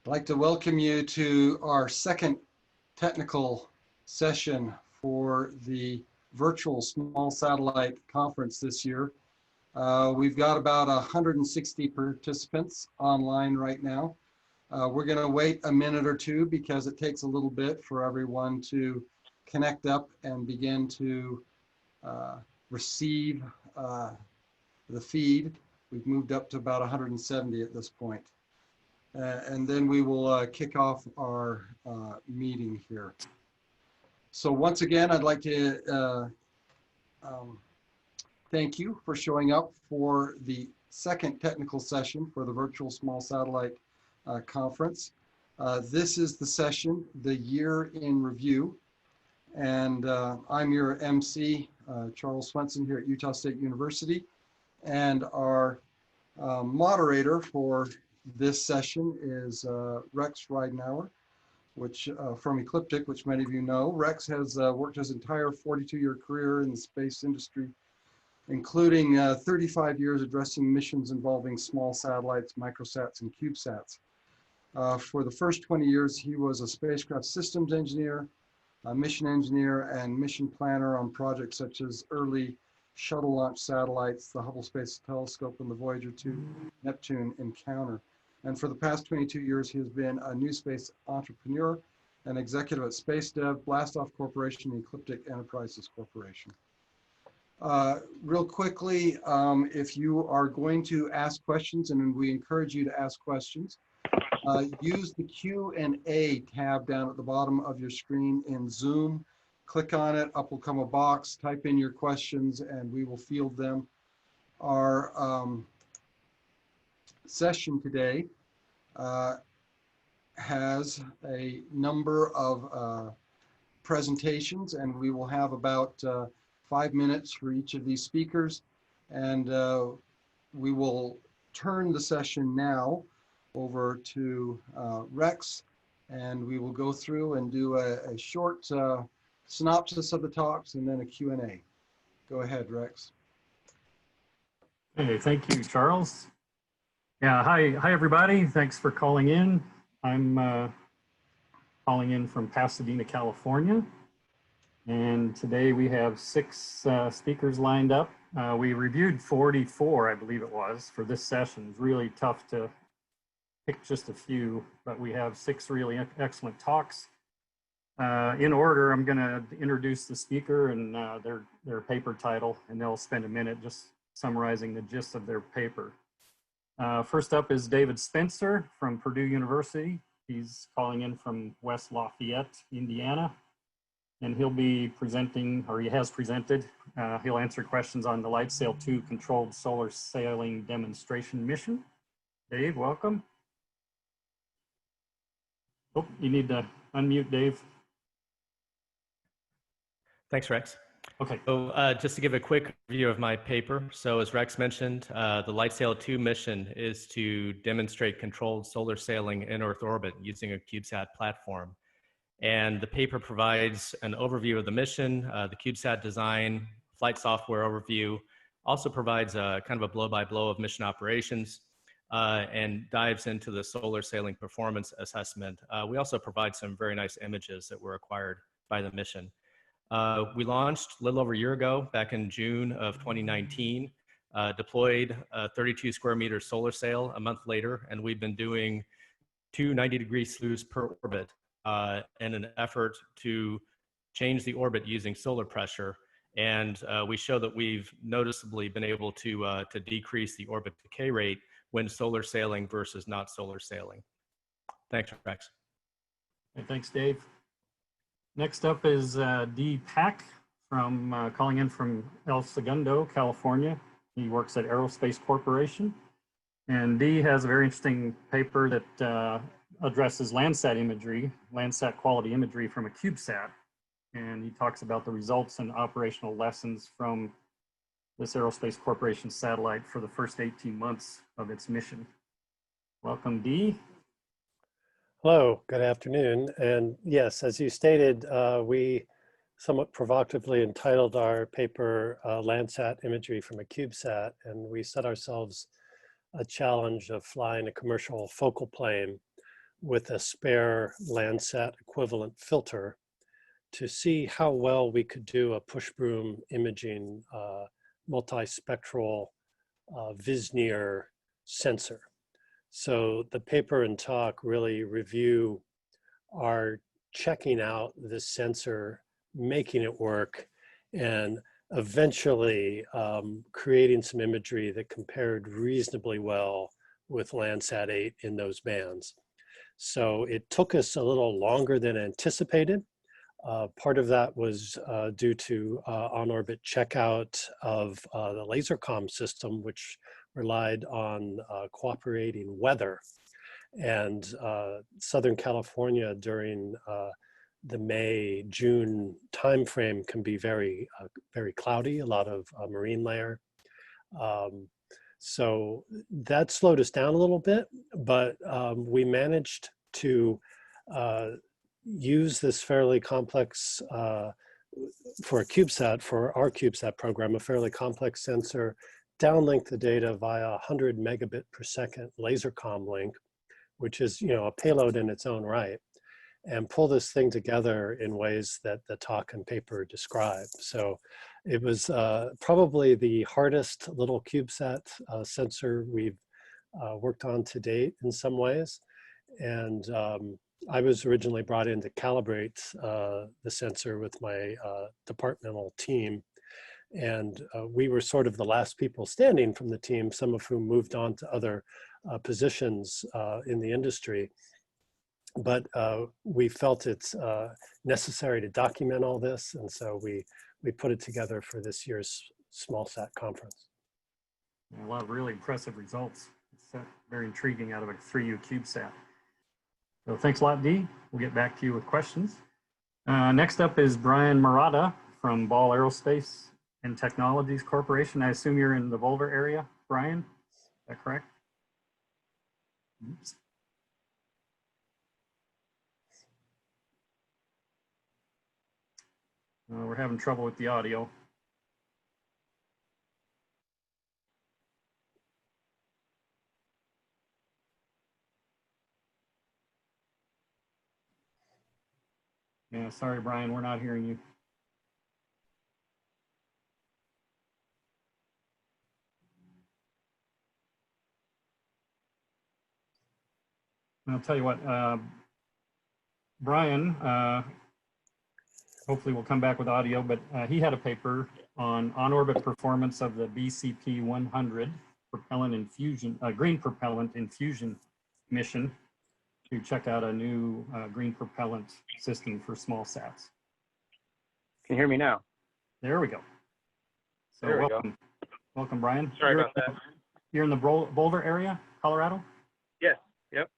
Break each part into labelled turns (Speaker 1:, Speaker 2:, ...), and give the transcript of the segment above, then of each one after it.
Speaker 1: I'd like to welcome you to our second technical session for the virtual small satellite conference this year. We've got about 160 participants online right now. We're going to wait a minute or two because it takes a little bit for everyone to connect up and begin to receive the feed. We've moved up to about 170 at this point. And then we will kick off our meeting here. So once again, I'd like to thank you for showing up for the second technical session for the virtual small satellite conference. This is the session, the year in review. And I'm your MC, Charles Swenson here at Utah State University. And our moderator for this session is Rex Ridenour, which from Ecliptic, which many of you know. Rex has worked his entire 42-year career in the space industry, including 35 years addressing missions involving small satellites, microsats, and CubeSats. For the first 20 years, he was a spacecraft systems engineer, a mission engineer, and mission planner on projects such as early shuttle launch satellites, the Hubble Space Telescope, and the Voyager 2 Neptune encounter. And for the past 22 years, he has been a new space entrepreneur and executive at Space Dev, Blastoff Corporation, and Ecliptic Enterprises Corporation. Real quickly, if you are going to ask questions, and we encourage you to ask questions, use the Q&A tab down at the bottom of your screen in Zoom. Click on it, up will come a box, type in your questions, and we will field them. Our session today has a number of presentations, and we will have about 5 minutes for each of these speakers. And we will turn the session now over to Rex, and we will go through and do a short synopsis of the talks and then a Q&A. Go ahead, Rex.
Speaker 2: Hey, thank you, Charles. Yeah, hi everybody. Thanks for calling in. I'm calling in from Pasadena, California. And today we have 6 speakers lined up. We reviewed 44, I believe it was, for this session. It's really tough to pick just a few, but we have 6 really excellent talks. In order, I'm going to introduce the speaker and their paper title, and they'll spend a minute just summarizing the gist of their paper. First up is David Spencer from Purdue University. He's calling in from West Lafayette, Indiana, and he'll be presenting, or he has presented, he'll answer questions on the LightSail 2 controlled solar sailing demonstration mission. Dave, welcome. Oh, you need to unmute, Dave.
Speaker 3: Thanks, Rex.
Speaker 2: Okay.
Speaker 3: So just to give a quick review of my paper. So as Rex mentioned, the LightSail 2 mission is to demonstrate controlled solar sailing in Earth orbit using a CubeSat platform. And the paper provides an overview of the mission, the CubeSat design, flight software overview, also provides a kind of a blow-by-blow of mission operations, and dives into the solar sailing performance assessment. We also provide some very nice images that were acquired by the mission. We launched a little over a year ago, back in June of 2019, deployed a 32 square meter solar sail a month later, and we've been doing 2 90-degree slews per orbit in an effort to change the orbit using solar pressure. And we show that we've noticeably been able to decrease the orbit decay rate when solar sailing versus not solar sailing. Thanks, Rex.
Speaker 2: Okay, thanks, Dave. Next up is Dee Pack from calling in from El Segundo, California. He works at Aerospace Corporation. And Dee has a very interesting paper that addresses Landsat imagery, Landsat quality imagery from a CubeSat. And he talks about the results and operational lessons from this Aerospace Corporation satellite for the first 18 months of its mission. Welcome, Dee.
Speaker 4: Hello, good afternoon. And yes, as you stated, we somewhat provocatively entitled our paper Landsat Imagery from a CubeSat, and we set ourselves a challenge of flying a commercial focal plane with a spare Landsat equivalent filter to see how well we could do a push broom imaging multispectral Visnier sensor. So the paper and talk really review our checking out this sensor, making it work, and eventually creating some imagery that compared reasonably well with Landsat 8 in those bands. So it took us a little longer than anticipated. Part of that was due to on-orbit checkout of the LaserCom system, which relied on cooperating weather. And Southern California during the May, June timeframe can be very, very cloudy, a lot of marine layer. So that slowed us down a little bit, but we managed to use this fairly complex, for a CubeSat, for our CubeSat program, a fairly complex sensor, downlink the data via 100 megabit per second LaserCom link, which is, you know, a payload in its own right, and pull this thing together in ways that the talk and paper describe. So it was probably the hardest little CubeSat sensor we've worked on to date in some ways. And I was originally brought in to calibrate the sensor with my departmental team. And we were sort of the last people standing from the team, some of whom moved on to other positions in the industry. But we felt it's necessary to document all this. And so we put it together for this year's SmallSat conference.
Speaker 2: A lot of really impressive results. It's very intriguing out of a 3U CubeSat. So thanks a lot, Dee. We'll get back to you with questions. Next up is Brian Murata from Ball Aerospace and Technologies Corporation. I assume you're in the Boulder area, Brian? Is that correct? Oops. We're having trouble with the audio. Yeah, sorry, Brian, we're not hearing you. I'll tell you what, Brian, hopefully we'll come back with audio, but he had a paper on on-orbit performance of the BCP 100 propellant infusion, green propellant infusion mission to check out a new green propellant system for SmallSats.
Speaker 5: Can you hear me now?
Speaker 2: There we go. So
Speaker 5: there we
Speaker 2: welcome.
Speaker 5: go.
Speaker 2: Welcome, Brian.
Speaker 5: Sorry about that.
Speaker 2: You're in the Boulder area, Colorado?
Speaker 5: Yes. Yep.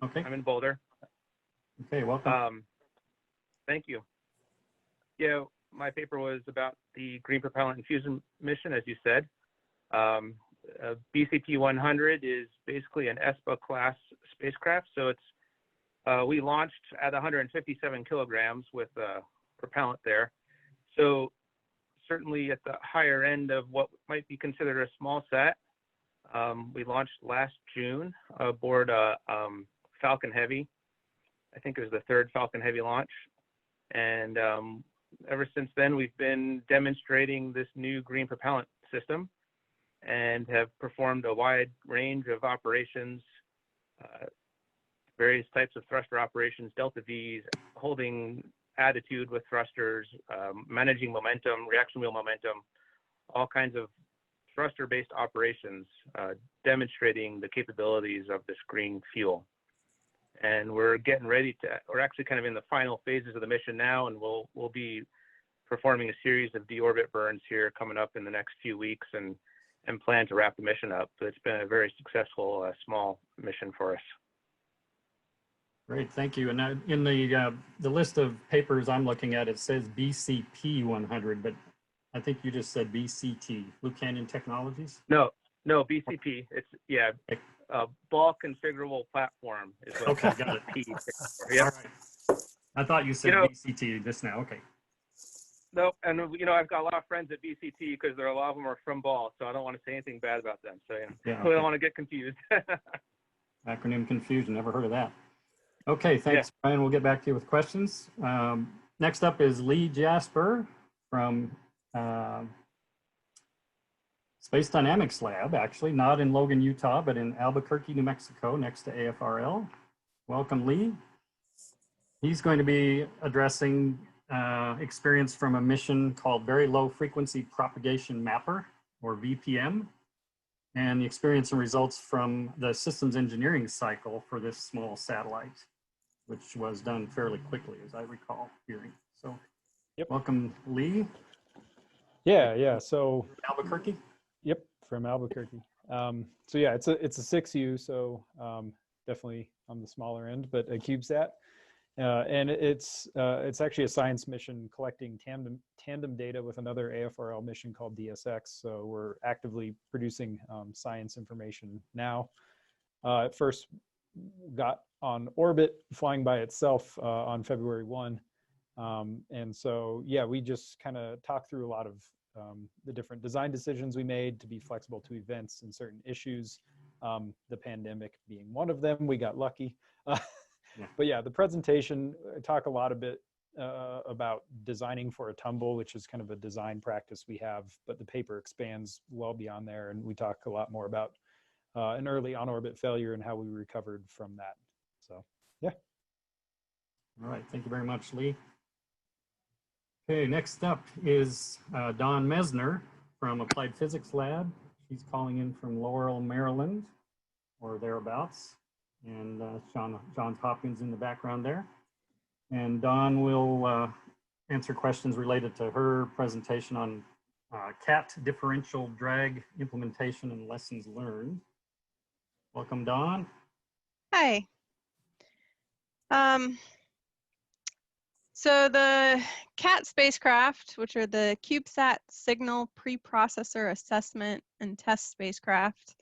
Speaker 2: Okay.
Speaker 5: I'm in Boulder.
Speaker 2: Okay, welcome.
Speaker 5: Thank you. Yeah, my paper was about the green propellant infusion mission, as you said. BCP 100 is basically an ESPA class spacecraft. So it's we launched at 157 kilograms with propellant there. So certainly at the higher end of what might be considered a small sat. We launched last June aboard a Falcon Heavy. I think it was the third Falcon Heavy launch. And ever since then, we've been demonstrating this new green propellant system and have performed a wide range of operations, various types of thruster operations, delta Vs, holding attitude with thrusters, managing momentum, reaction wheel momentum, all kinds of thruster-based operations, demonstrating the capabilities of this green fuel. And we're getting ready to, we're actually kind of in the final phases of the mission now, and we'll be performing a series of deorbit burns here coming up in the next few weeks and plan to wrap the mission up. But it's been a very successful small mission for us.
Speaker 2: Great, thank you. And in the list of papers I'm looking at, it says BCP 100, but I think you just said BCT, Blue Canyon Technologies?
Speaker 5: No, BCP. It's, yeah, ball configurable platform is what
Speaker 2: okay, got it.
Speaker 5: P.
Speaker 2: Yep. All right. I thought you said BCT just now, okay.
Speaker 5: No, and I've got a lot of friends at BCT because a lot of them are from Ball, so I don't want to say anything bad about them. So
Speaker 2: yeah,
Speaker 5: we don't want to get confused.
Speaker 2: Acronym confusion, never heard of that. Okay, thanks, Brian. We'll get back to you with questions. Next up is Lee Jasper from Space Dynamics Lab, actually, not in Logan, Utah, but in Albuquerque, New Mexico, next to AFRL. Welcome, Lee. He's going to be addressing experience from a mission called Very Low Frequency Propagation Mapper, or VPM, and the experience and results from the systems engineering cycle for this small satellite, which was done fairly quickly, as I recall hearing. So, welcome, Lee.
Speaker 6: Yeah. So
Speaker 2: Albuquerque.
Speaker 6: Yep, from Albuquerque. So yeah, it's a 6U, so definitely on the smaller end, but a CubeSat, and it's actually a science mission collecting tandem data with another AFRL mission called DSX. So we're actively producing science information now. It first got on orbit, flying by itself on February 1, and so yeah, we just kind of talked through a lot of the different design decisions we made to be flexible to events and certain issues, the pandemic being one of them. We got lucky. But yeah, the presentation, I talk a lot about designing for a tumble, which is kind of a design practice we have, but the paper expands well beyond there. And we talk a lot more about an early on-orbit failure and how we recovered from that. So yeah.
Speaker 2: All right, thank you very much, Lee. Okay, next up is Dawn Mesner from Applied Physics Lab. She's calling in from Laurel, Maryland, or thereabouts. And Johns Hopkins in the background there. And Dawn will answer questions related to her presentation on CAT differential drag implementation and lessons learned. Welcome, Dawn.
Speaker 7: Hi. So the CAT spacecraft, which are the CubeSat Signal Preprocessor Assessment and Test spacecraft,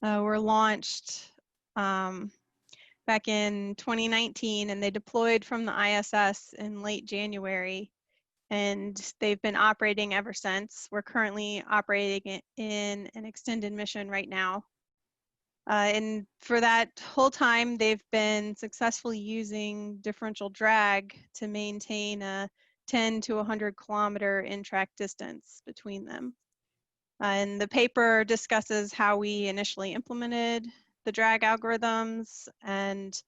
Speaker 7: were launched back in 2019, and they deployed from the ISS in late January, and they've been operating ever since. We're currently operating in an extended mission right now. And for that whole time, they've been successfully using differential drag to maintain a 10 to 100 kilometer in-track distance between them. And the paper discusses how we initially implemented the drag algorithms, and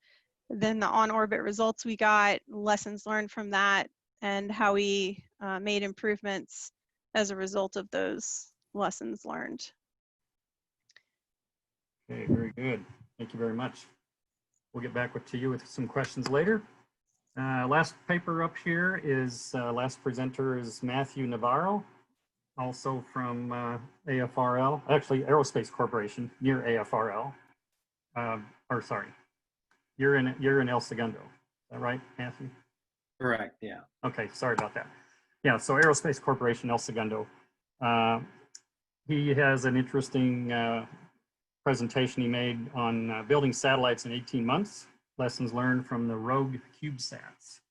Speaker 7: then the on-orbit results we got, lessons learned from that, and how we made improvements as a result of those lessons learned.
Speaker 2: Okay, very good. Thank you very much. We'll get back to you with some questions later. Last paper up here is, last presenter is Matthew Navarro, also from AFRL, actually Aerospace Corporation, near AFRL. Or sorry, you're in El Segundo. Is that right, Matthew?
Speaker 8: Correct, yeah.
Speaker 2: Okay, sorry about that. Yeah, so Aerospace Corporation, El Segundo. He has an interesting presentation he made on building satellites in 18 months, lessons learned from the Rogue CubeSats.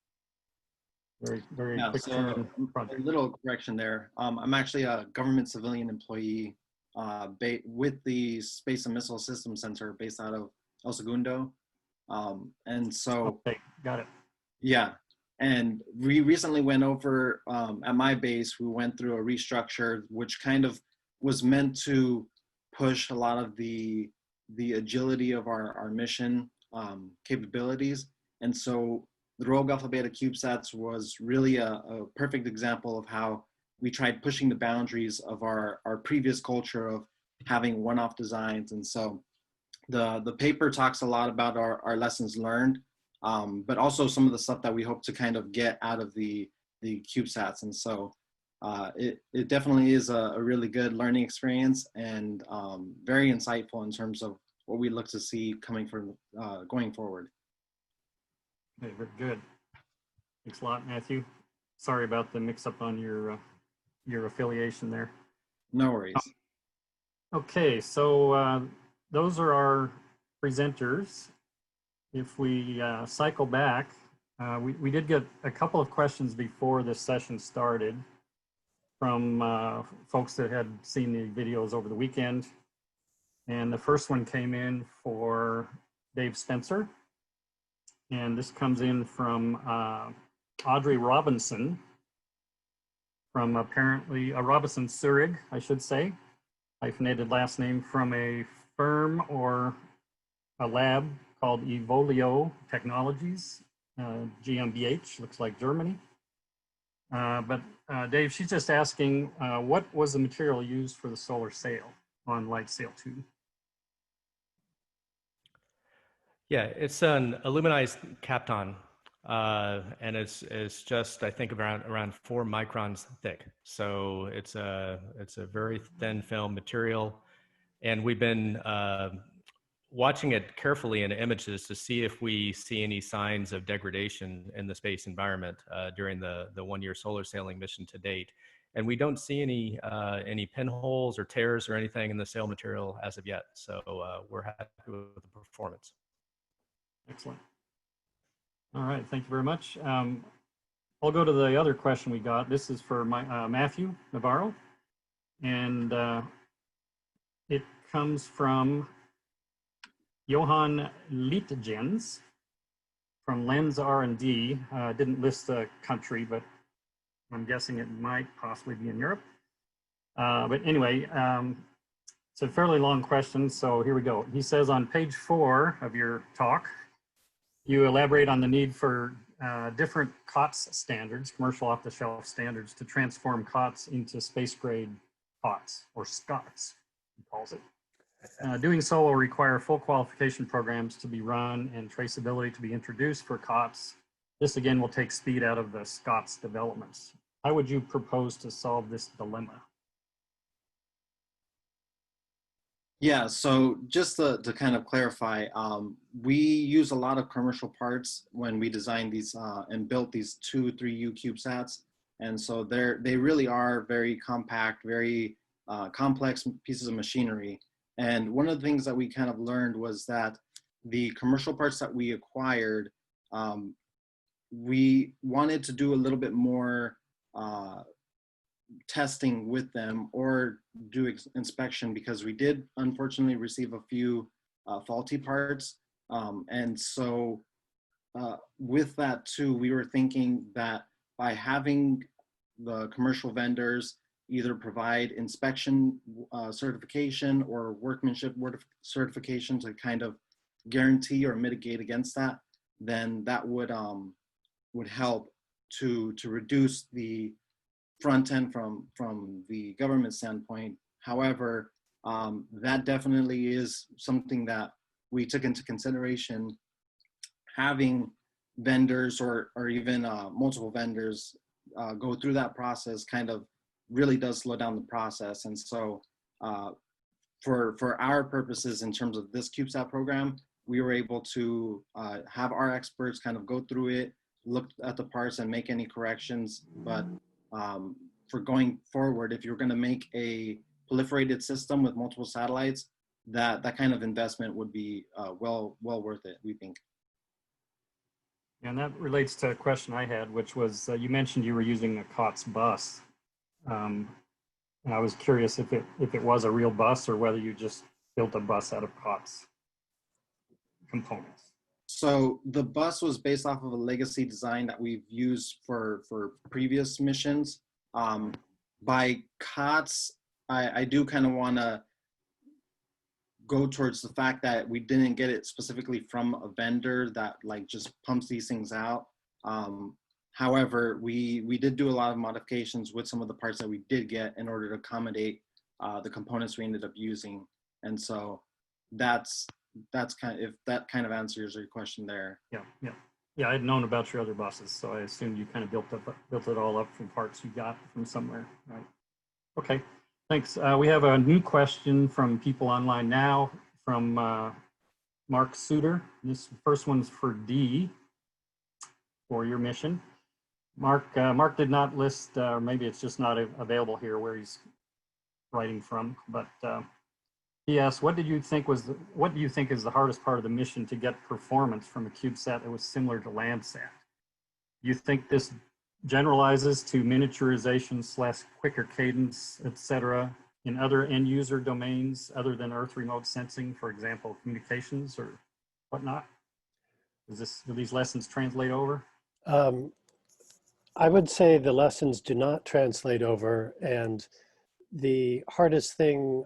Speaker 2: Very quick
Speaker 8: so
Speaker 2: project.
Speaker 8: A little correction there. I'm actually a government civilian employee with the Space and Missile Systems Center based out of El Segundo. And so,
Speaker 2: okay, got it.
Speaker 8: Yeah. And we recently went over, at my base, we went through a restructure, which kind of was meant to push a lot of the agility of our mission capabilities. And so the Rogue Alpha Beta CubeSats was really a perfect example of how we tried pushing the boundaries of our previous culture of having one-off designs. And so the paper talks a lot about our lessons learned, but also some of the stuff that we hope to kind of get out of the CubeSats. And so it definitely is a really good learning experience, and very insightful in terms of what we look to see coming from going forward.
Speaker 2: Okay, very good. Thanks a lot, Matthew. Sorry about the mix-up on your affiliation there.
Speaker 8: No worries.
Speaker 2: Okay, so those are our presenters. If we cycle back, we did get a couple of questions before this session started from folks that had seen the videos over the weekend. And the first one came in for Dave Spencer. And this comes in from Audrey Robinson, from apparently Robinson Surig, I should say, hyphenated last name, from a firm or a lab called Evolio Technologies, GmbH, looks like Germany. But Dave, she's just asking, what was the material used for the solar sail on LightSail 2?
Speaker 3: Yeah, it's an aluminized Kapton, and it's just, I think, around 4 microns thick. So it's a very thin film material, and we've been watching it carefully in images to see if we see any signs of degradation in the space environment during the 1-year solar sailing mission to date. And we don't see any pinholes or tears or anything in the sail material as of yet. So we're happy with the performance.
Speaker 2: Excellent. All right, thank you very much. I'll go to the other question we got. This is for Matthew Navarro, and it comes from Johan Lietgens from Lens R&D. Didn't list the country, but I'm guessing it might possibly be in Europe. But anyway, it's a fairly long question, so here we go. He says on page 4 of your talk, you elaborate on the need for different COTS standards, commercial off-the-shelf standards, to transform COTS into space-grade COTS, or SCOTS, he calls it. Doing so will require full qualification programs to be run and traceability to be introduced for COTS. This again will take speed out of the SCOTS developments. How would you propose to solve this dilemma?
Speaker 8: Yeah, so just to kind of clarify, we use a lot of commercial parts when we designed these and built these 2-3U CubeSats. And so they really are very compact, very complex pieces of machinery. And one of the things that we kind of learned was that the commercial parts that we acquired, we wanted to do a little bit more testing with them or do inspection, because we did unfortunately receive a few faulty parts. And so with that too, we were thinking that by having the commercial vendors either provide inspection certification or workmanship certification to kind of guarantee or mitigate against that, then that would help to reduce the front end from the government standpoint. However, that definitely is something that we took into consideration. Having vendors or even multiple vendors go through that process kind of really does slow down the process. And so for our purposes in terms of this CubeSat program, we were able to have our experts kind of go through it, look at the parts and make any corrections. But for going forward, if you're going to make a proliferated system with multiple satellites, that kind of investment would be well worth it, we think.
Speaker 2: And that relates to a question I had, which was you mentioned you were using a COTS bus. And I was curious if it was a real bus or whether you just built a bus out of COTS components.
Speaker 8: So the bus was based off of a legacy design that we've used for previous missions. By COTS, I do kind of want to go towards the fact that we didn't get it specifically from a vendor that like just pumps these things out. However, we did do a lot of modifications with some of the parts that we did get in order to accommodate the components we ended up using. And so that's kind of, if that kind of answers your question there.
Speaker 2: Yeah, I had known about your other buses, so I assumed you kind of built it all up from parts you got from somewhere, right? Okay, thanks. We have a new question from people online now from Mark Suter. This first one's for D, for your mission. Mark did not list, or maybe it's just not available here where he's writing from, but he asked, what do you think is the hardest part of the mission to get performance from a CubeSat that was similar to Landsat? Do you think this generalizes to miniaturization / quicker cadence, etc., in other end user domains other than Earth remote sensing, for example, communications or whatnot? Do these lessons translate over?
Speaker 4: I would say the lessons do not translate over, and the hardest thing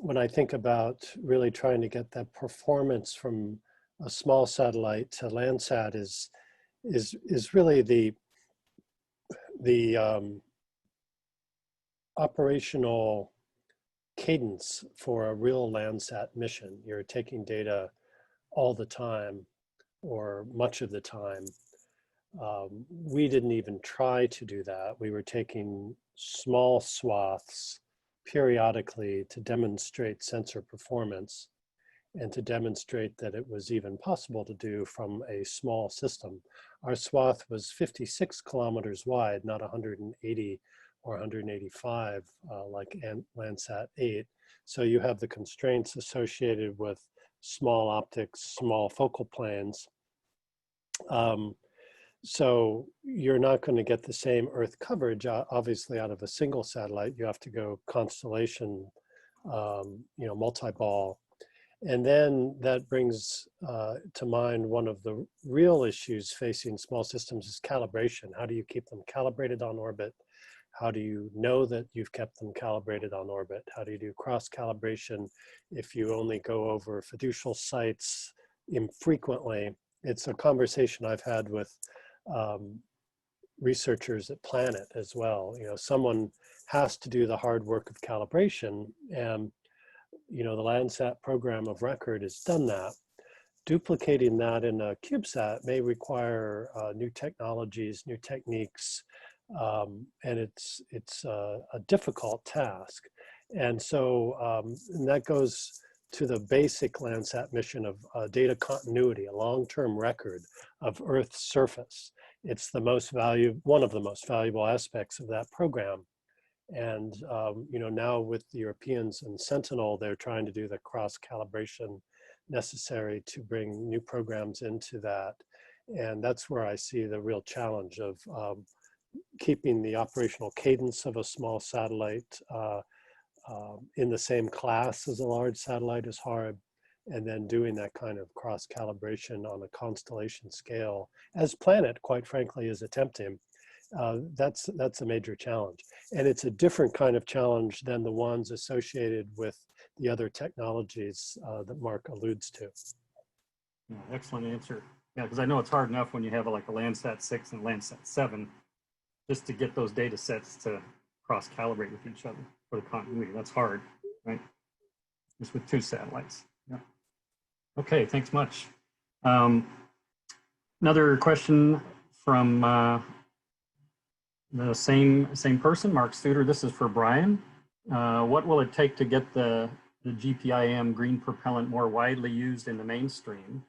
Speaker 4: when I think about really trying to get that performance from a small satellite to Landsat is really the operational cadence for a real Landsat mission. You're taking data all the time or much of the time. We didn't even try to do that. We were taking small swaths periodically to demonstrate sensor performance and to demonstrate that it was even possible to do from a small system. Our swath was 56 kilometers wide, not 180 or 185 like Landsat 8. So you have the constraints associated with small optics, small focal planes. So you're not going to get the same Earth coverage, obviously, out of a single satellite. You have to go constellation, multi-ball. And then that brings to mind one of the real issues facing small systems is calibration. How do you keep them calibrated on orbit? How do you know that you've kept them calibrated on orbit? How do you do cross-calibration if you only go over fiducial sites infrequently? It's a conversation I've had with researchers at Planet as well. Someone has to do the hard work of calibration, and the Landsat program of record has done that. Duplicating that in a CubeSat may require new technologies, new techniques, and it's a difficult task. And so and that goes to the basic Landsat mission of data continuity, a long-term record of Earth's surface. It's one of the most valuable aspects of that program. And now with the Europeans and Sentinel, they're trying to do the cross-calibration necessary to bring new programs into that. And that's where I see the real challenge of keeping the operational cadence of a small satellite in the same class as a large satellite is hard, and then doing that kind of cross-calibration on a constellation scale, as Planet, quite frankly, is attempting. That's a major challenge. And it's a different kind of challenge than the ones associated with the other technologies that Mark alludes to.
Speaker 2: Yeah, excellent answer. Yeah, because I know it's hard enough when you have like a Landsat 6 and Landsat 7, just to get those data sets to cross-calibrate with each other for the continuity. That's hard, right? Just with two satellites. Yeah. Okay, thanks much. Another question from the same person, Mark Suter. This is for Brian. What will it take to get the GPIM green propellant more widely used in the mainstream?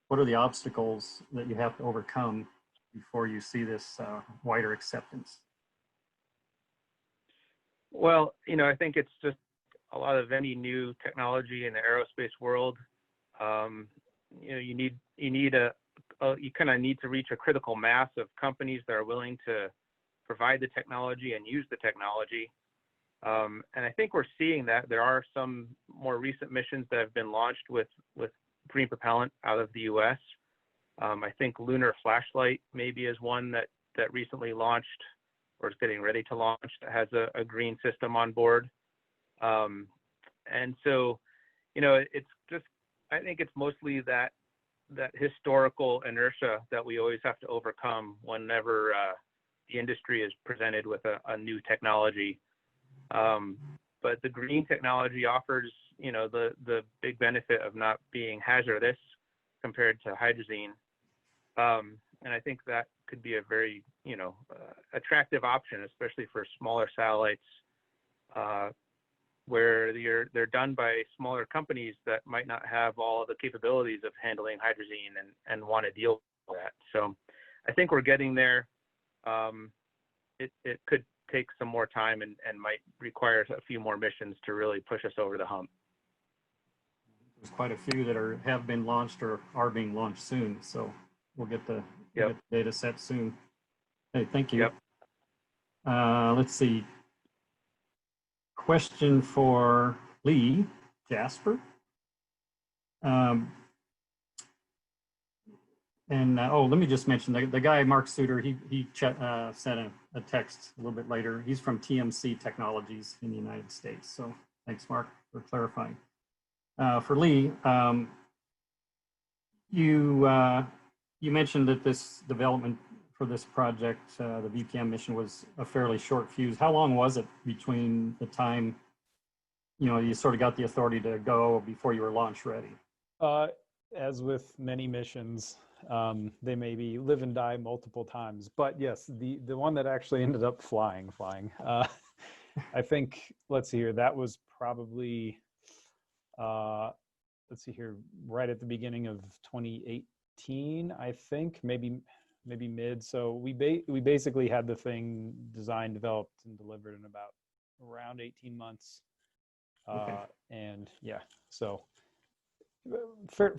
Speaker 2: What are the obstacles that you have to overcome before you see this wider acceptance?
Speaker 5: Well, I think it's just a lot of any new technology in the aerospace world. You kind of need to reach a critical mass of companies that are willing to provide the technology and use the technology. And I think we're seeing that there are some more recent missions that have been launched with green propellant out of the US. I think Lunar Flashlight maybe is one that recently launched or is getting ready to launch that has a green system on board. And so, it's just, I think it's mostly that historical inertia that we always have to overcome whenever the industry is presented with a new technology. But the green technology offers, the big benefit of not being hazardous compared to hydrazine. And I think that could be a very, attractive option, especially for smaller satellites, where they're done by smaller companies that might not have all the capabilities of handling hydrazine and want to deal with that. So I think we're getting there. It could take some more time and might require a few more missions to really push us over the hump.
Speaker 2: There's quite a few that have been launched or are being launched soon. So we'll get the data set soon. Hey, thank you.
Speaker 5: Yep.
Speaker 2: Let's see. Question for Lee Jasper. And oh, let me just mention the guy, Mark Suter, he sent a text a little bit later. He's from TMC Technologies in the United States. So thanks, Mark, for clarifying. For Lee, you mentioned that this development for this project, the VPM mission, was a fairly short fuse. How long was it between the time, you sort of got the authority to go before you were launch ready?
Speaker 6: As with many missions, they maybe live and die multiple times. But yes, the one that actually ended up flying. I think, let's see here, that was probably, let's see here, right at the beginning of 2018, I think, maybe mid. So we basically had the thing designed, developed, and delivered in about around 18 months.
Speaker 2: Okay.
Speaker 6: And yeah, so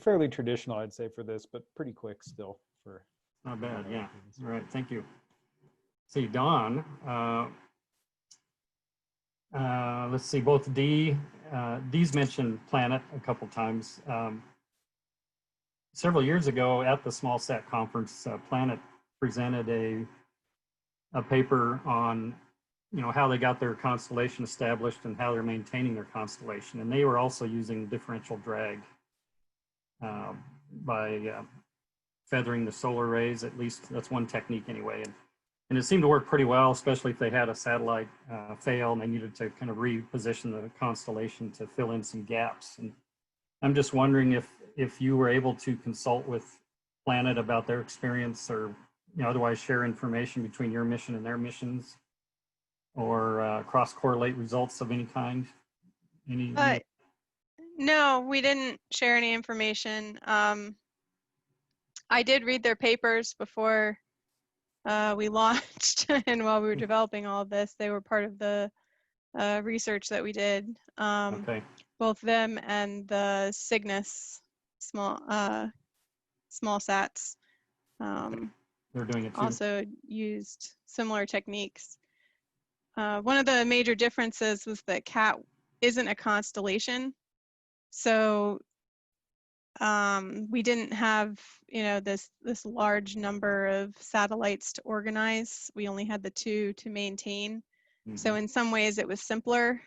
Speaker 6: fairly traditional, I'd say, for this, but pretty quick still for.
Speaker 2: Not bad, yeah. All right, thank you. See, Don, let's see, both Dee's mentioned Planet a couple times. Several years ago at the SmallSat conference, Planet presented a paper on how they got their constellation established and how they're maintaining their constellation. And they were also using differential drag by feathering the solar arrays. At least that's one technique anyway. And it seemed to work pretty well, especially if they had a satellite fail and they needed to kind of reposition the constellation to fill in some gaps. And I'm just wondering if you were able to consult with Planet about their experience, or otherwise share information between your mission and their missions, or cross-correlate results of any kind.
Speaker 7: No, we didn't share any information. I did read their papers before we launched, and while we were developing all of this, they were part of the research that we did.
Speaker 2: Okay.
Speaker 7: Both them and the Cygnus SmallSats.
Speaker 2: They're doing it too.
Speaker 7: Also used similar techniques. One of the major differences was that CAT isn't a constellation. So we didn't have, this large number of satellites to organize. We only had the 2 to maintain. Mm-hmm. So in some ways it was simpler.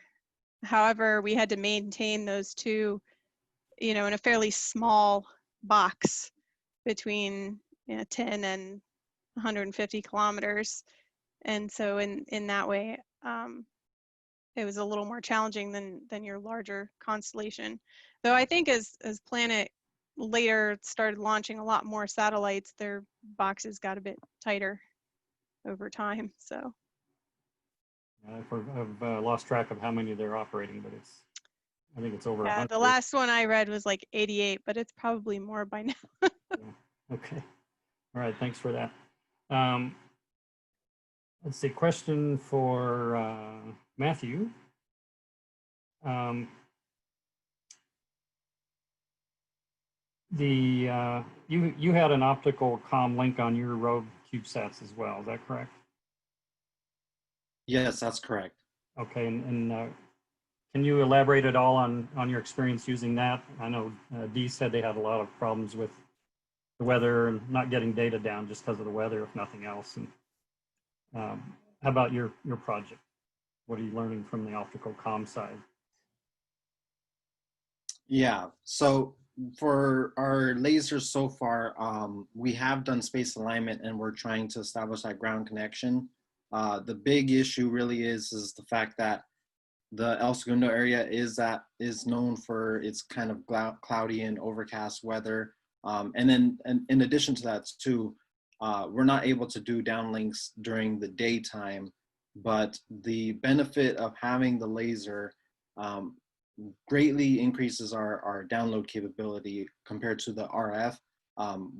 Speaker 7: However, we had to maintain those 2, in a fairly small box between 10 and 150 kilometers. And so in that way, it was a little more challenging than your larger constellation. Though I think as Planet later started launching a lot more satellites, their boxes got a bit tighter over time. So
Speaker 2: I've lost track of how many they're operating, but I think it's over 100.
Speaker 7: The last one I read was like 88, but it's probably more by now.
Speaker 2: Yeah. Okay. All right. Thanks for that. Let's see. Question for Matthew. You had an optical comm link on your Rogue CubeSats as well. Is that correct?
Speaker 8: Yes, that's correct.
Speaker 2: Okay. And can you elaborate at all on your experience using that? I know Dee said they had a lot of problems with the weather and not getting data down just because of the weather, if nothing else. And how about your project? What are you learning from the optical comm side?
Speaker 8: Yeah, so for our lasers so far, we have done space alignment and we're trying to establish that ground connection. The big issue really is the fact that the El Segundo area is known for its kind of cloudy and overcast weather. And then in addition to that too, we're not able to do downlinks during the daytime, but the benefit of having the laser greatly increases our download capability compared to the RF.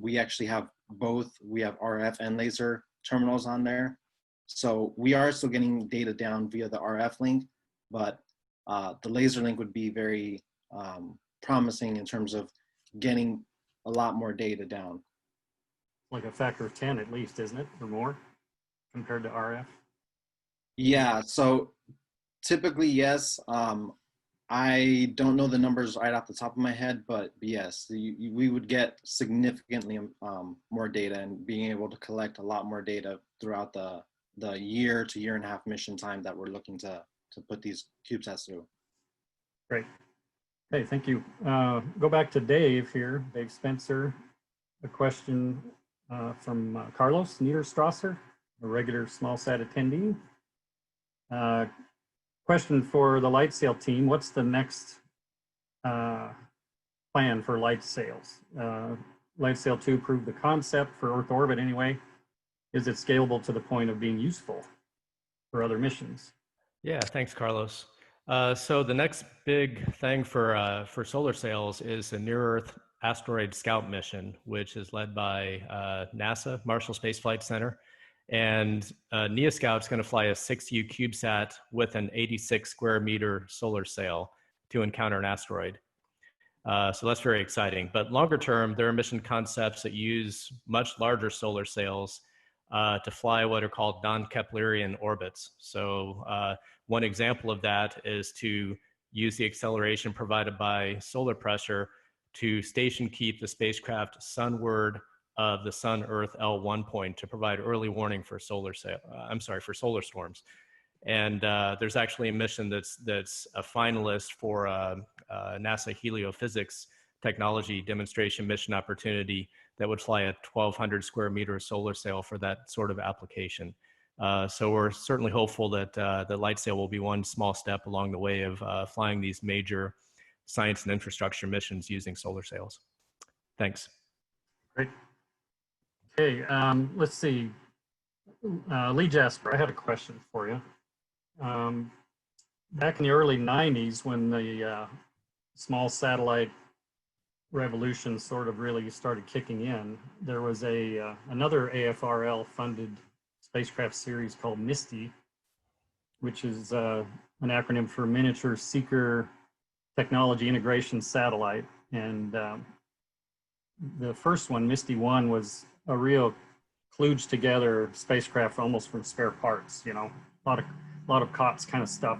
Speaker 8: We actually have both. We have RF and laser terminals on there. So we are still getting data down via the RF link, but the laser link would be very promising in terms of getting a lot more data down.
Speaker 2: Like a factor of 10 at least, isn't it, or more compared to RF?
Speaker 8: Yeah, so typically, yes. I don't know the numbers right off the top of my head, but yes, we would get significantly more data and being able to collect a lot more data throughout the year to year and a half mission time that we're looking to put these CubeSats through.
Speaker 2: Great. Okay, thank you. Go back to Dave here, Dave Spencer. A question from Carlos Niederstrasser, a regular SmallSat attendee. Question for the light sail team. What's the next plan for light sails? Light sail 2 proved the concept for Earth orbit anyway. Is it scalable to the point of being useful for other missions?
Speaker 3: Yeah, thanks, Carlos. So the next big thing for solar sails is a near-Earth asteroid scout mission, which is led by NASA, Marshall Space Flight Center. And NeoScout's going to fly a 6U CubeSat with an 86 square meter solar sail to encounter an asteroid. So that's very exciting. But longer term, there are mission concepts that use much larger solar sails to fly what are called non-Keplerian orbits. So one example of that is to use the acceleration provided by solar pressure to station keep the spacecraft sunward of the Sun-Earth L1 point to provide early warning for solar storms. And there's actually a mission that's a finalist for NASA heliophysics technology demonstration mission opportunity that would fly a 1,200 square meter solar sail for that sort of application. So we're certainly hopeful that the light sail will be one small step along the way of flying these major science and infrastructure missions using solar sails. Thanks.
Speaker 2: Great. Okay, let's see. Lee Jasper, I had a question for you. Back in the early 90s, when the small satellite revolution sort of really started kicking in, there was another AFRL funded spacecraft series called MISTY, which is an acronym for Miniature Seeker Technology Integration Satellite. And the first one, MISTY 1, was a real kludged together spacecraft almost from spare parts, you know, a lot of COTS kind of stuff.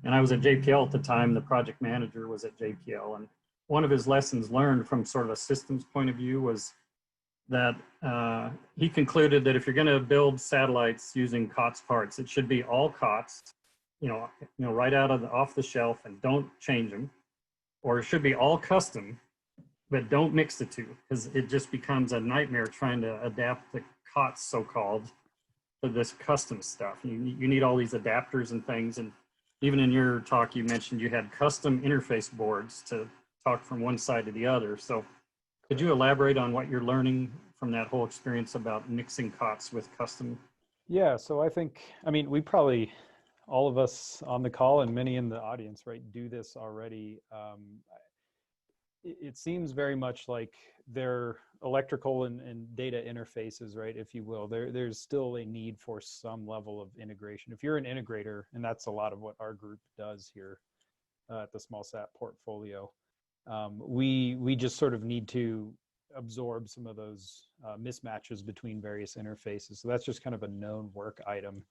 Speaker 2: And I was at JPL at the time. The project manager was at JPL. And one of his lessons learned from sort of a systems point of view was that he concluded that if you're going to build satellites using COTS parts, it should be all COTS, you know, right out of off the shelf, and don't change them. Or it should be all custom, but don't mix the two, because it just becomes a nightmare trying to adapt the COTS, so-called, to this custom stuff. You need all these adapters and things. And even in your talk, you mentioned you had custom interface boards to talk from one side to the other. So could you elaborate on what you're learning from that whole experience about mixing COTS with custom?
Speaker 6: Yeah, so I mean, we probably, all of us on the call and many in the audience, right, do this already. It seems very much like they're electrical and data interfaces, right, if you will. There's still a need for some level of integration. If you're an integrator, and that's a lot of what our group does here at the SmallSat portfolio, we just sort of need to absorb some of those mismatches between various interfaces. So that's just kind of a known work item,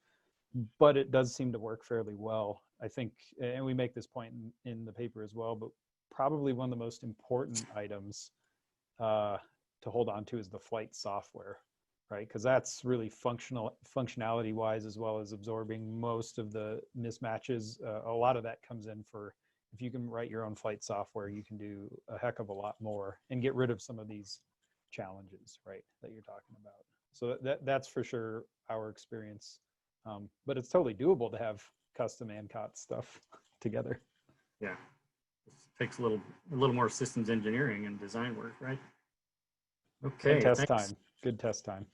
Speaker 6: but it does seem to work fairly well, I think. And we make this point in the paper as well, but probably one of the most important items to hold on to is the flight software, right? Because that's really functionality wise, as well as absorbing most of the mismatches. A lot of that comes in for, if you can write your own flight software, you can do a heck of a lot more and get rid of some of these challenges, right, that you're talking about. So that's for sure our experience. But it's totally doable to have custom and COTS stuff together.
Speaker 2: Yeah, it takes a little more systems engineering and design work, right? Okay,
Speaker 6: and test
Speaker 2: thanks.
Speaker 6: time, good test time.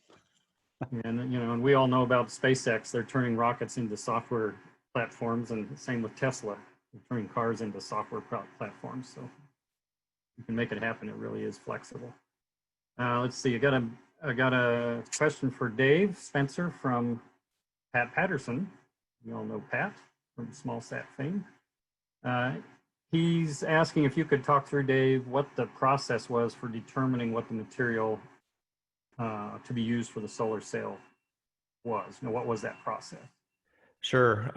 Speaker 2: And you know, and we all know about SpaceX. They're turning rockets into software platforms, and same with Tesla. They're turning cars into software platforms. So you can make it happen. It really is flexible. Let's see. I got a question for Dave Spencer from Pat Patterson. You all know Pat from SmallSat fame. He's asking if you could talk through, Dave, what the process was for determining what the material to be used for the solar sail was. You know, what was that process?
Speaker 3: Sure.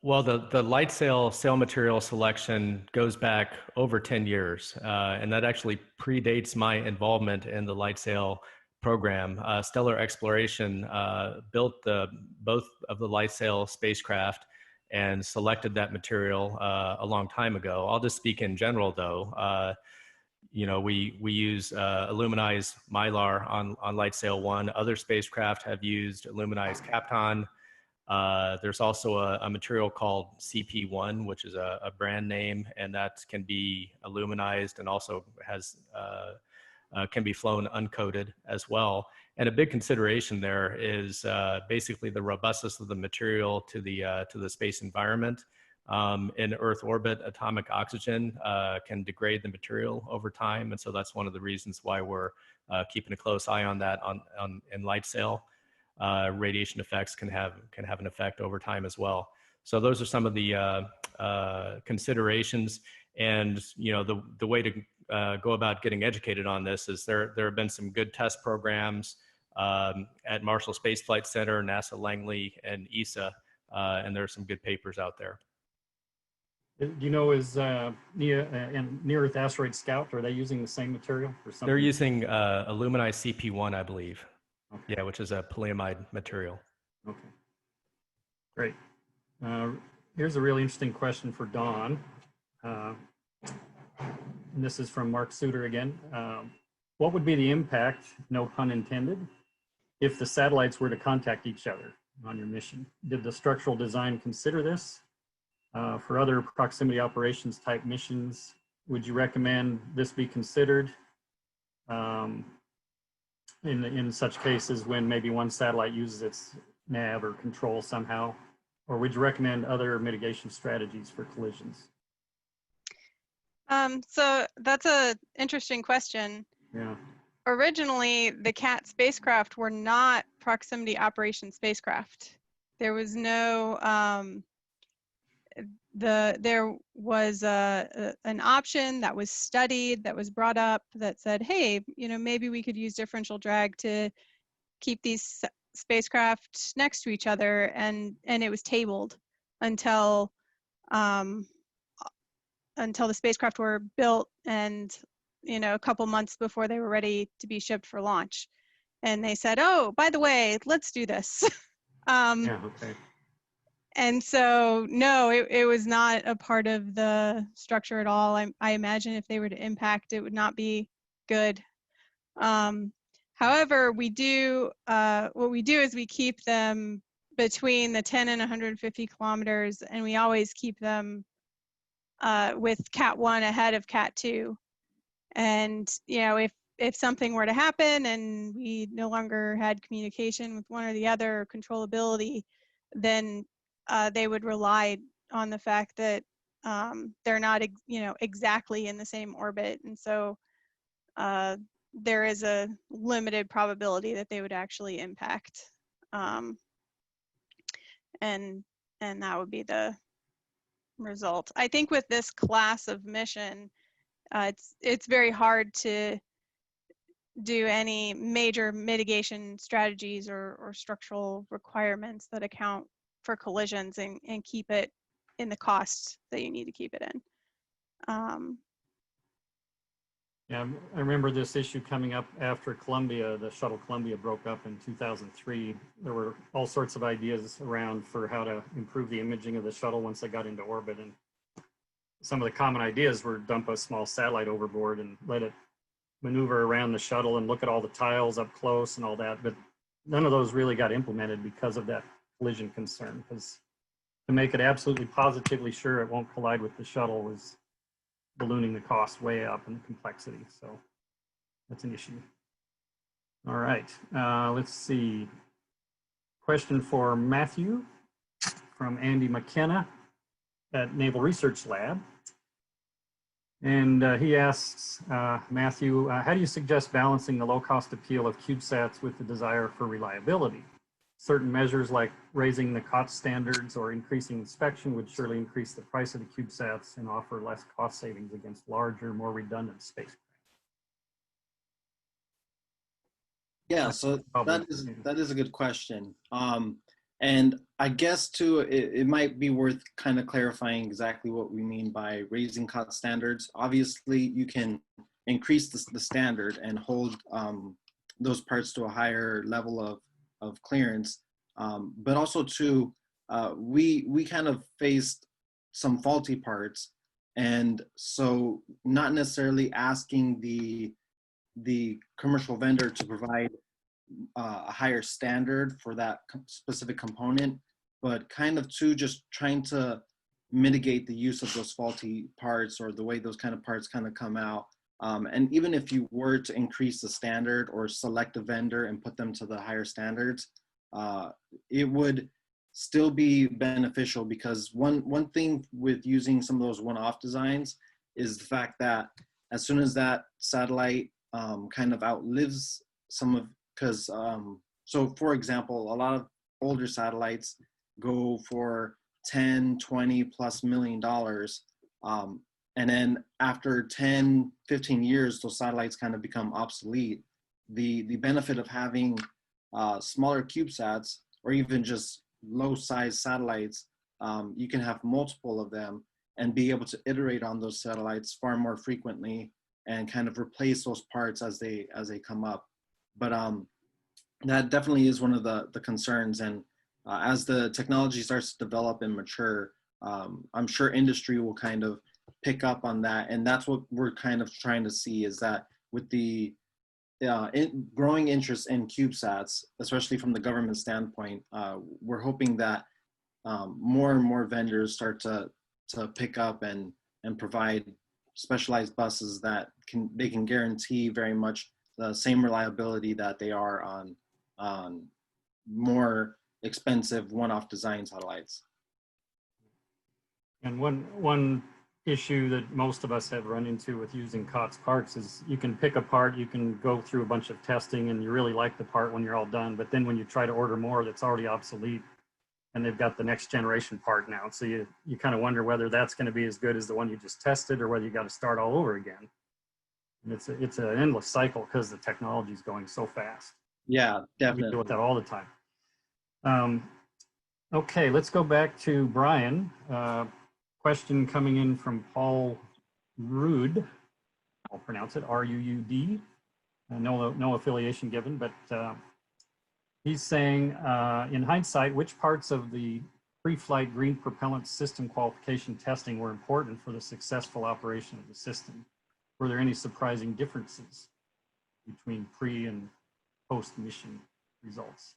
Speaker 3: Well, the light sail material selection goes back over 10 years, and that actually predates my involvement in the light sail program. Stellar Exploration built both of the light sail spacecraft and selected that material a long time ago. I'll just speak in general, though. You know, we use aluminized mylar on light sail 1. Other spacecraft have used aluminized Kapton. There's also a material called CP1, which is a brand name, and that can be aluminized and also has can be flown uncoated as well. And a big consideration there is basically the robustness of the material to the space environment. In Earth orbit, atomic oxygen can degrade the material over time, and so that's one of the reasons why we're keeping a close eye on that in light sail. Radiation effects can have an effect over time as well. So those are some of the considerations. And you know, the way to go about getting educated on this is there have been some good test programs at Marshall Space Flight Center, NASA Langley, and ESA, and there are some good papers out there.
Speaker 2: Do you know, is Near-Earth Asteroid Scout, are they using the same material for something? They're
Speaker 3: using aluminized CP1, I believe. Okay. Yeah, which is a polyamide material.
Speaker 2: Okay, great. Here's a really interesting question for Dawn. And this is from Mark Suter again. What would be the impact, no pun intended, if the satellites were to contact each other on your mission? Did the structural design consider this? For other proximity operations type missions, would you recommend this be considered in such cases when maybe one satellite uses its nav or control somehow? Or would you recommend other mitigation strategies for collisions?
Speaker 7: So that's an interesting question.
Speaker 2: Yeah.
Speaker 7: Originally, the CAT spacecraft were not proximity operations spacecraft. There was no there was an option that was studied, that was brought up, that said, hey, you know, maybe we could use differential drag to keep these spacecraft next to each other, and it was tabled until the spacecraft were built, and you know, a couple months before they were ready to be shipped for launch, and they said, oh, by the way, let's do this.
Speaker 2: Yeah, okay.
Speaker 7: And so, no, it was not a part of the structure at all. I imagine if they were to impact, it would not be good. However, we do, what we do is we keep them between the 10 and 150 kilometers, and we always keep them with Cat 1 ahead of Cat 2. And, you know, if something were to happen and we no longer had communication with one or the other, or controllability, then they would rely on the fact that they're not, you know, exactly in the same orbit, and so there is a limited probability that they would actually impact, and that would be the result. I think with this class of mission, it's very hard to do any major mitigation strategies or structural requirements that account for collisions and keep it in the cost that you need to keep it in.
Speaker 2: Yeah, I remember this issue coming up after Columbia, the shuttle Columbia broke up in 2003. There were all sorts of ideas around for how to improve the imaging of the shuttle once they got into orbit. And some of the common ideas were dump a small satellite overboard and let it maneuver around the shuttle and look at all the tiles up close and all that. But none of those really got implemented because of that collision concern, because to make it absolutely positively sure it won't collide with the shuttle was ballooning the cost way up and the complexity. So that's an issue. All right, let's see. Question for Matthew from Andy McKenna at Naval Research Lab. And he asks, Matthew, how do you suggest balancing the low-cost appeal of CubeSats with the desire for reliability? Certain measures like raising the COTS standards or increasing inspection would surely increase the price of the CubeSats and offer less cost savings against larger, more redundant spacecraft.
Speaker 8: Yeah, so that is a good question. And I guess too, it might be worth kind of clarifying exactly what we mean by raising COTS standards. Obviously, you can increase the standard and hold those parts to a higher level of clearance. But also too, we kind of faced some faulty parts. And so not necessarily asking the commercial vendor to provide a higher standard for that specific component, but kind of too just trying to mitigate the use of those faulty parts or the way those kind of parts kind of come out. And even if you were to increase the standard or select a vendor and put them to the higher standards, it would still be beneficial, because one thing with using some of those one-off designs is the fact that as soon as that satellite kind of outlives some of, because so for example, a lot of older satellites go for 10, 20 plus $1 million. And then after 10, 15 years, those satellites kind of become obsolete. The benefit of having smaller CubeSats or even just low size satellites, you can have multiple of them and be able to iterate on those satellites far more frequently and kind of replace those parts as they come up. But that definitely is one of the concerns. And as the technology starts to develop and mature, I'm sure industry will kind of pick up on that. And that's what we're kind of trying to see, is that with the growing interest in CubeSats, especially from the government standpoint, we're hoping that more and more vendors start to pick up and provide specialized buses that they can guarantee very much the same reliability that they are on more expensive one-off design satellites.
Speaker 2: And one issue that most of us have run into with using COTS parts is you can pick a part, you can go through a bunch of testing and you really like the part when you're all done, but then when you try to order more, that's already obsolete and they've got the next generation part now. So you kind of wonder whether that's going to be as good as the one you just tested or whether you got to start all over again. And it's an endless cycle because the technology is going so fast.
Speaker 8: Yeah, definitely.
Speaker 2: We deal with that all the time. Okay, let's go back to Brian. Question coming in from Paul Ruud. I'll pronounce it R-U-U-D. No affiliation given, but he's saying, in hindsight, which parts of the pre-flight green propellant system qualification testing were important for the successful operation of the system? Were there any surprising differences between pre and post-mission results?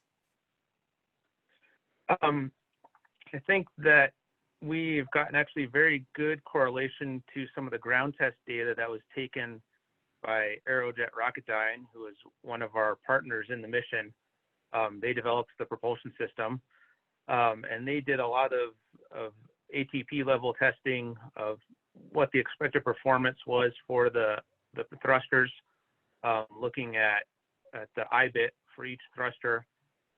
Speaker 5: I think that we've gotten actually very good correlation to some of the ground test data that was taken by Aerojet Rocketdyne, who is one of our partners in the mission. They developed the propulsion system, and they did a lot of ATP level testing of what the expected performance was for the thrusters, looking at the IBIT for each thruster,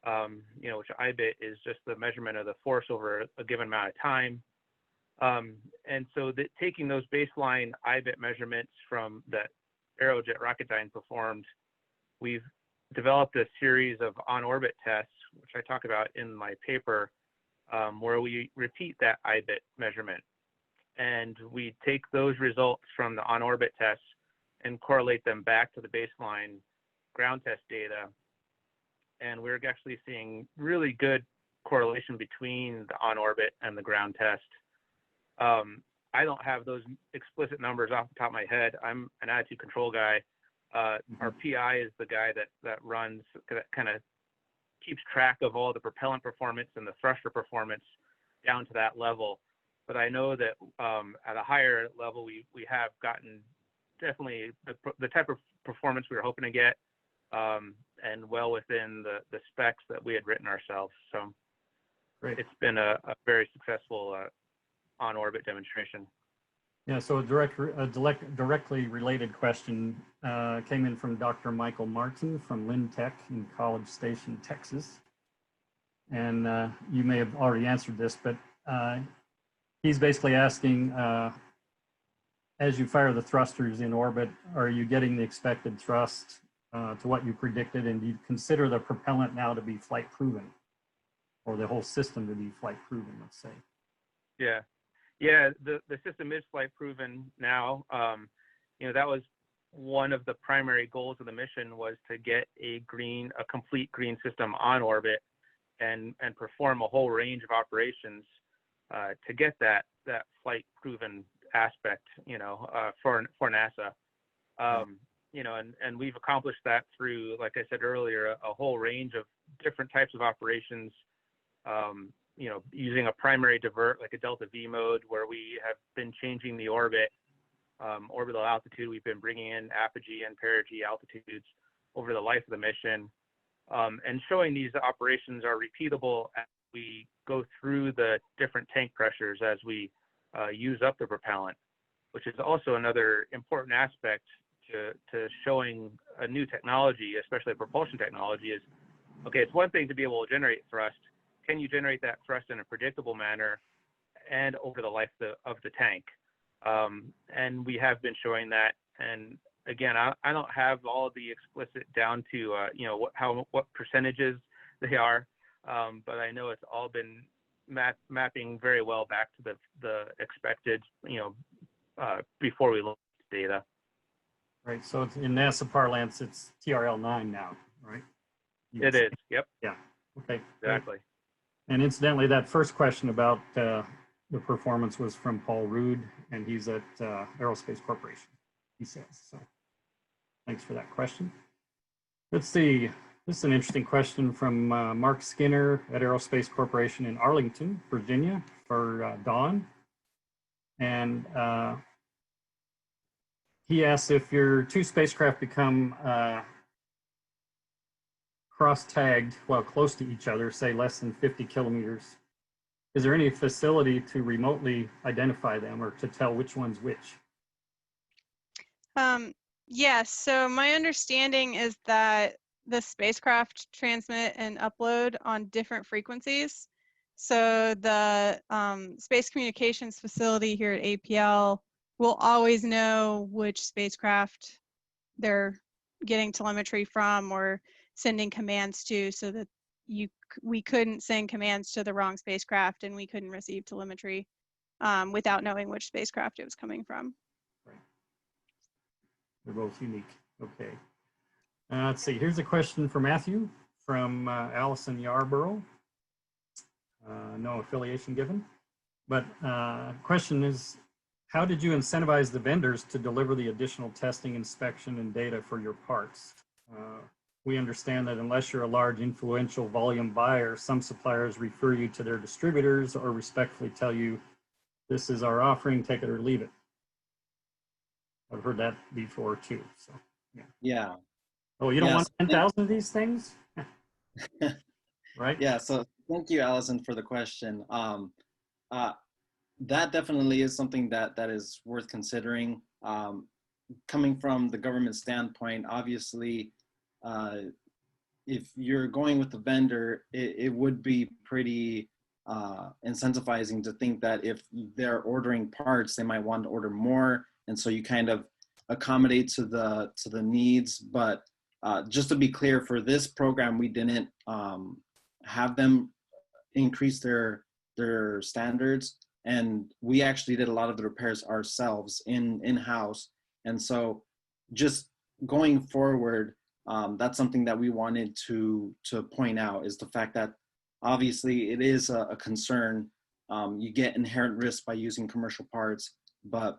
Speaker 5: which IBIT is just the measurement of the force over a given amount of time. And so taking those baseline IBIT measurements from that Aerojet Rocketdyne performed, we've developed a series of on-orbit tests, which I talk about in my paper, where we repeat that IBIT measurement. And we take those results from the on-orbit tests and correlate them back to the baseline ground test data. And we're actually seeing really good correlation between the on-orbit and the ground test. I don't have those explicit numbers off the top of my head. I'm an attitude control guy. Our PI is the guy that runs, that kind of keeps track of all the propellant performance and the thruster performance down to that level. But I know that at a higher level, we have gotten definitely the type of performance we were hoping to get, and well within the specs that we had written ourselves. So
Speaker 2: Great.
Speaker 5: It's been a very successful on-orbit demonstration.
Speaker 2: Yeah, so a directly related question came in from Dr. Michael Martin from Lynn Tech in College Station, Texas. And you may have already answered this, but he's basically asking, as you fire the thrusters in orbit, are you getting the expected thrust to what you predicted? And do you consider the propellant now to be flight proven? or the whole system to be flight proven, let's say.
Speaker 5: Yeah, the system is flight proven now. That was one of the primary goals of the mission, was to get a complete green system on orbit and perform a whole range of operations to get that flight proven aspect, for NASA. And we've accomplished that through, like I said earlier, a whole range of different types of operations, using a primary divert like a delta V mode, where we have been changing the orbital altitude. We've been bringing in apogee and perigee altitudes over the life of the mission, and showing these operations are repeatable as we go through the different tank pressures as we use up the propellant, which is also another important aspect to showing a new technology, especially propulsion technology. Is, okay, it's one thing to be able to generate thrust. Can you generate that thrust in a predictable manner and over the life of the tank? And we have been showing that. And again, I don't have all of the explicit down to what percentages they are, but I know it's all been mapping very well back to the expected, before we look at data.
Speaker 2: Right. So it's, in NASA parlance, it's TRL-9 now, right?
Speaker 5: It is. Yep.
Speaker 2: Yeah. Okay.
Speaker 5: Exactly.
Speaker 2: And incidentally, that first question about the performance was from Paul Rude, and he's at Aerospace Corporation, he says. So thanks for that question. Let's see. This is an interesting question from Mark Skinner at Aerospace Corporation in Arlington, Virginia, for Dawn. And he asks, if your two spacecraft become cross-tagged while close to each other, say less than 50 kilometers, is there any facility to remotely identify them or to tell which one's which?
Speaker 7: Yes, so my understanding is that the spacecraft transmit and upload on different frequencies. So the Space Communications Facility here at APL will always know which spacecraft they're getting telemetry from or sending commands to, so that we couldn't send commands to the wrong spacecraft and we couldn't receive telemetry without knowing which spacecraft it was coming from.
Speaker 2: Right. They're both unique. Okay. Let's see. Here's a question for Matthew from Allison Yarborough. No affiliation given. But question is, how did you incentivize the vendors to deliver the additional testing, inspection, and data for your parts? We understand that unless you're a large influential volume buyer, some suppliers refer you to their distributors or respectfully tell you, this is our offering, take it or leave it. I've heard that before too, so yeah.
Speaker 8: Yeah.
Speaker 2: Oh, you don't want 10,000 of these things? Right?
Speaker 8: Yeah, so thank you, Allison, for the question. That definitely is something that is worth considering. Coming from the government standpoint, obviously, if you're going with the vendor, it would be pretty incentivizing to think that if they're ordering parts, they might want to order more, and so you kind of accommodate to the needs. But just to be clear, for this program, we didn't have them increase their standards, and we actually did a lot of the repairs ourselves in-house. And so just going forward, that's something that we wanted to point out, is the fact that obviously it is a concern. You get inherent risk by using commercial parts, but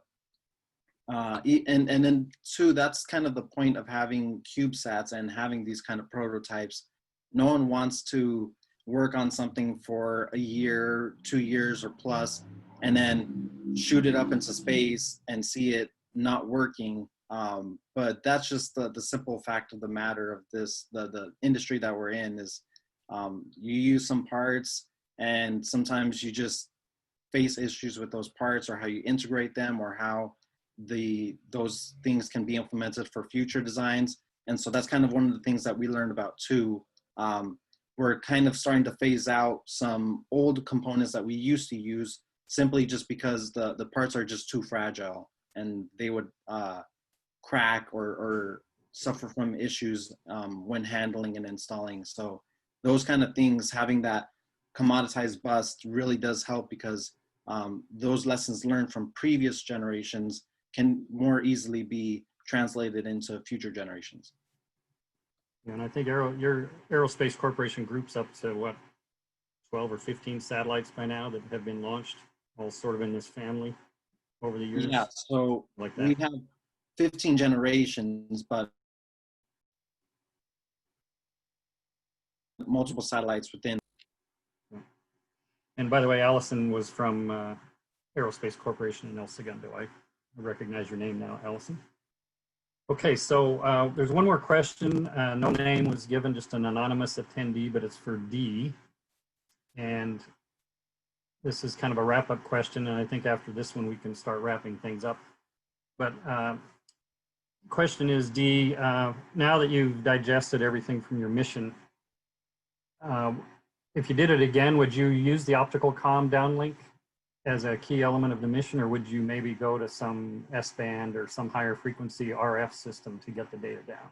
Speaker 8: and then two, that's kind of the point of having CubeSats and having these kind of prototypes. No one wants to work on something for a year, 2 years or plus, and then shoot it up into space and see it not working. But that's just the simple fact of the matter of this, the industry that we're in is you use some parts and sometimes you just face issues with those parts, or how you integrate them, or how those things can be implemented for future designs. And so that's kind of one of the things that we learned about too. We're kind of starting to phase out some old components that we used to use, simply just because the parts are just too fragile and they would crack or suffer from issues when handling and installing. So those kind of things, having that commoditized bus really does help, because those lessons learned from previous generations can more easily be translated into future generations.
Speaker 2: And I think your Aerospace Corporation group's up to what, 12 or 15 satellites by now that have been launched, all sort of in this family over the years.
Speaker 8: Yeah, so
Speaker 2: like that.
Speaker 8: we have 15 generations, but multiple satellites within.
Speaker 2: And by the way, Allison was from Aerospace Corporation in El Segundo. I recognize your name now, Allison. Okay, so there's one more question. No name was given, just an anonymous attendee, but it's for D. And this is kind of a wrap-up question, and I think after this one we can start wrapping things up. But question is, D, now that you've digested everything from your mission, if you did it again, would you use the optical comm downlink as a key element of the mission, or would you maybe go to some S-band or some higher frequency RF system to get the data down?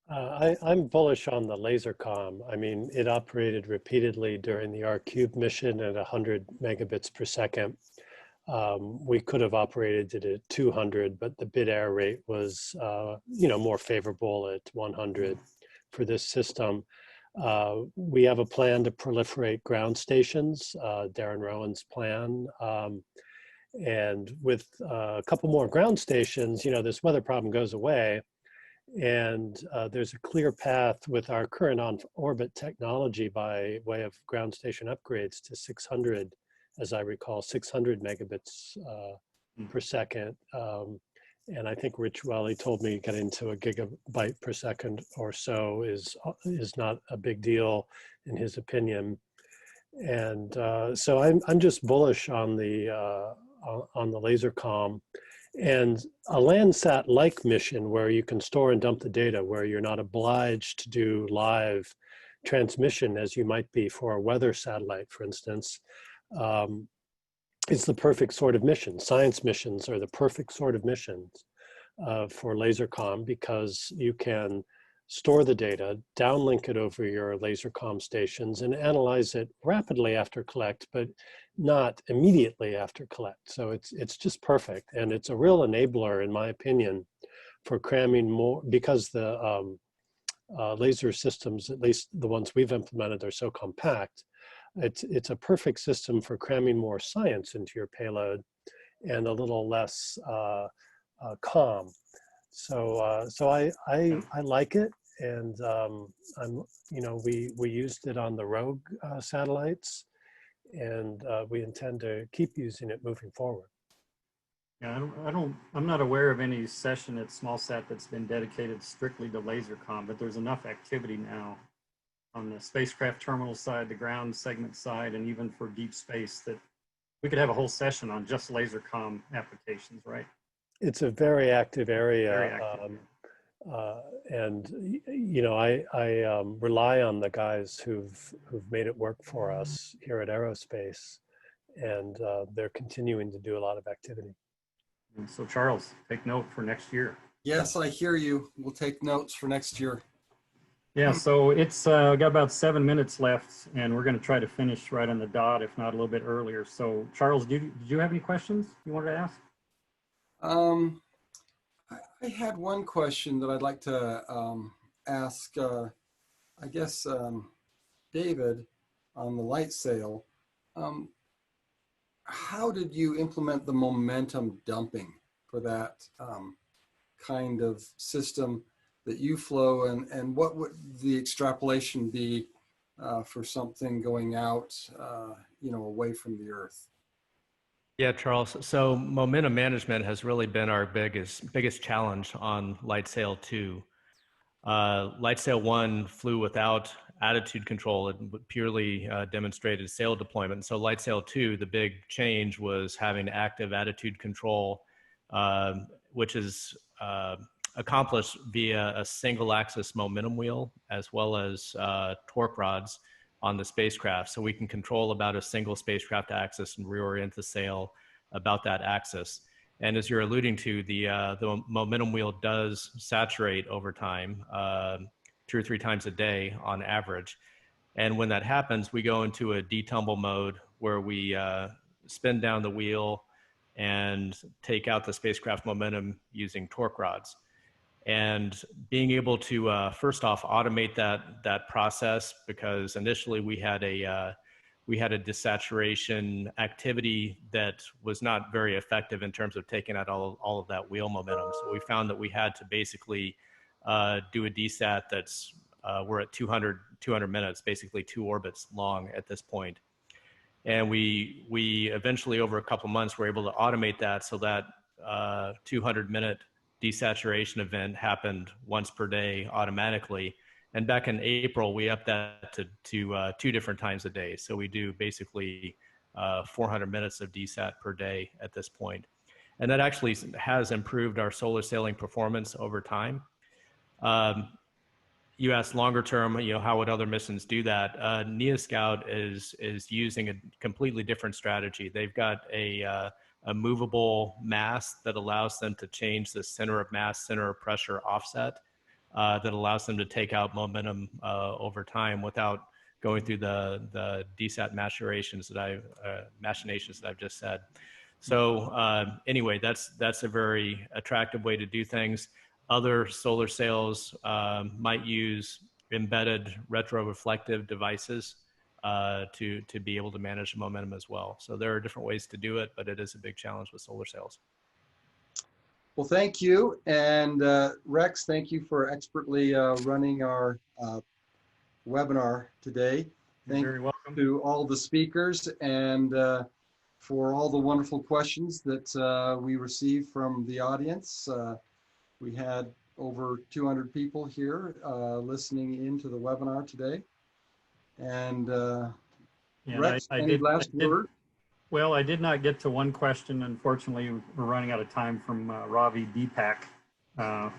Speaker 4: I'm bullish on the laser comm. I mean, it operated repeatedly during the R-Cube mission at 100 megabits per second. We could have operated it at 200, but the bit error rate was, more favorable at 100 for this system. We have a plan to proliferate ground stations, Darren Rowan's plan. And with a couple more ground stations, this weather problem goes away. And there's a clear path with our current on-orbit technology by way of ground station upgrades to 600, as I recall, 600 megabits per second. And I think Rich Welly told me getting to a gigabyte per second or so is not a big deal in his opinion. And so I'm just bullish on the laser comm. And a Landsat-like mission where you can store and dump the data, where you're not obliged to do live transmission as you might be for a weather satellite, for instance, it's the perfect sort of mission. Science missions are the perfect sort of missions for laser comm, because you can store the data, downlink it over your laser comm stations, and analyze it rapidly after collect, but not immediately after collect. So it's just perfect, and it's a real enabler, in my opinion, for cramming more, because the laser systems, at least the ones we've implemented, are so compact. It's a perfect system for cramming more science into your payload and a little less comm. So I like it, and we used it on the Rogue satellites, and we intend to keep using it moving forward.
Speaker 2: Yeah, I'm not aware of any session at SmallSat that's been dedicated strictly to laser comm, but there's enough activity now on the spacecraft terminal side, the ground segment side, and even for deep space that we could have a whole session on just laser comm applications, right?
Speaker 4: It's a very active area.
Speaker 2: Very active.
Speaker 4: And I rely on the guys who've made it work for us here at Aerospace, and they're continuing to do a lot of activity.
Speaker 2: And so Charles, take note for next year.
Speaker 1: Yes, I hear you. We'll take notes for next year.
Speaker 2: Yeah, so it's got about 7 minutes left, and we're going to try to finish right on the dot, if not a little bit earlier. So Charles, did you have any questions you wanted to ask?
Speaker 1: I had one question that I'd like to ask, I guess, David, on the light sail. How did you implement the momentum dumping for that kind of system that you flow, and what would the extrapolation be for something going out, away from the Earth?
Speaker 3: Yeah, Charles. So momentum management has really been our biggest challenge on LightSail 2. LightSail 1 flew without attitude control. It purely demonstrated sail deployment. So LightSail 2, the big change was having active attitude control, which is accomplished via a single axis momentum wheel, as well as torque rods on the spacecraft. So we can control about a single spacecraft axis and reorient the sail about that axis. And as you're alluding to, the momentum wheel does saturate over time, 2 or 3 times a day on average. And when that happens, we go into a detumble mode where we spin down the wheel and take out the spacecraft momentum using torque rods. And being able to first off automate that process, because initially we had a desaturation activity that was not very effective in terms of taking out all of that wheel momentum. So we found that we had to basically do a DSAT that's we're at 200 minutes, basically 2 orbits long at this point. And we eventually, over a couple months, were able to automate that so that 200-minute desaturation event happened once per day automatically. And back in April, we upped that to 2 different times a day. So we do basically 400 minutes of DSAT per day at this point. And that actually has improved our solar sailing performance over time. You asked longer term, how would other missions do that? NeoScout is using a completely different strategy. They've got a movable mast that allows them to change the center of mass, center of pressure offset that allows them to take out momentum over time without going through the DSAT machinations that I've just said. So anyway, that's a very attractive way to do things. Other solar sails might use embedded retroreflective devices to be able to manage the momentum as well. So there are different ways to do it, but it is a big challenge with solar sails.
Speaker 1: Well, thank you. And Rex, thank you for expertly running our webinar today.
Speaker 2: You're very welcome.
Speaker 1: To all the speakers and for all the wonderful questions that we received from the audience. We had over 200 people here listening into the webinar today. And Rex, any last word?
Speaker 2: Well, I did not get to one question. Unfortunately, we're running out of time from Ravi Deepak. Do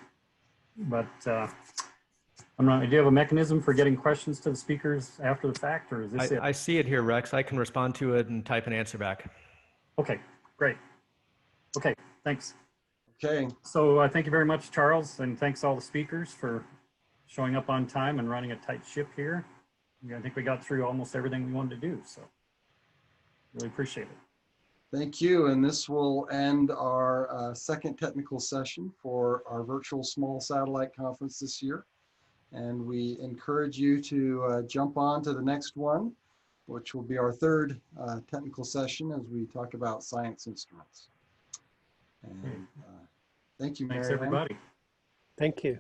Speaker 2: you have a mechanism for getting questions to the speakers after the fact, or is this it?
Speaker 3: I see it here, Rex. I can respond to it and type an answer back.
Speaker 2: Okay, great. Okay, thanks.
Speaker 1: Okay.
Speaker 2: So thank you very much, Charles, and thanks all the speakers for showing up on time and running a tight ship here. I think we got through almost everything we wanted to do, so really appreciate it.
Speaker 1: Thank you. And this will end our second technical session for our virtual small satellite conference this year. And we encourage you to jump on to the next one, which will be our third technical session as we talk about science instruments. And thank you,
Speaker 2: Thanks,
Speaker 1: Mary Ann.
Speaker 2: everybody.
Speaker 4: Thank you.